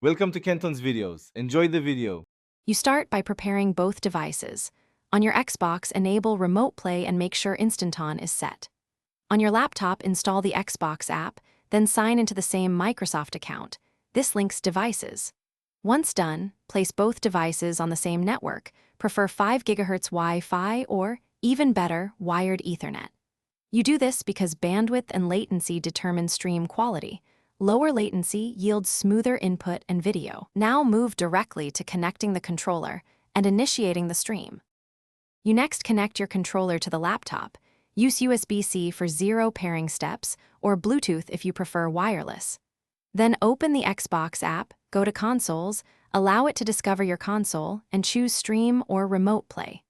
Welcome to Kenton's videos. Enjoy the video. You start by preparing both devices. On your Xbox, enable Remote Play and make sure Instant On is set. On your laptop, install the Xbox app, then sign into the same Microsoft account. This links devices. Once done, place both devices on the same network, prefer 5 GHz Wi-Fi or, even better, wired Ethernet. You do this because bandwidth and latency determine stream quality. Lower latency yields smoother input and video. Now move directly to connecting the controller and initiating the stream. You next connect your controller to the laptop. Use USB-C for 0 pairing steps or Bluetooth if you prefer wireless. Then open the Xbox app, go to Consoles, allow it to discover your console, and choose Stream or Remote Play.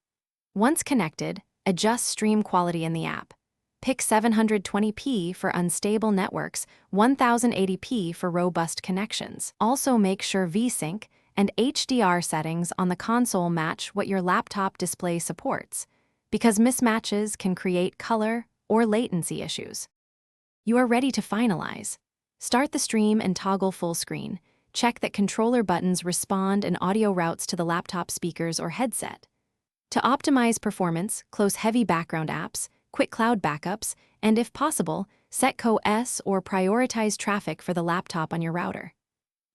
Once connected, adjust stream quality in the app. Pick 720p for unstable networks, 1080p for robust connections. Also make sure VSync and HDR settings on the console match what your laptop display supports, because mismatches can create color or latency issues. You are ready to finalize. Start the stream and toggle full screen. Check that controller buttons respond and audio routes to the laptop speakers or headset. To optimize performance, close heavy background apps, quick cloud backups, and if possible, set Co-S or prioritize traffic for the laptop on your router.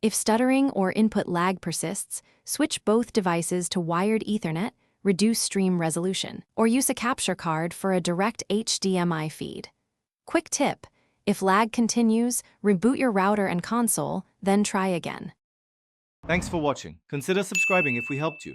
If stuttering or input lag persists, switch both devices to wired Ethernet, reduce stream resolution, or use a capture card for a direct HDMI feed. Quick tip: if lag continues, reboot your router and console, then try again. Thanks for watching. Consider subscribing if we helped you.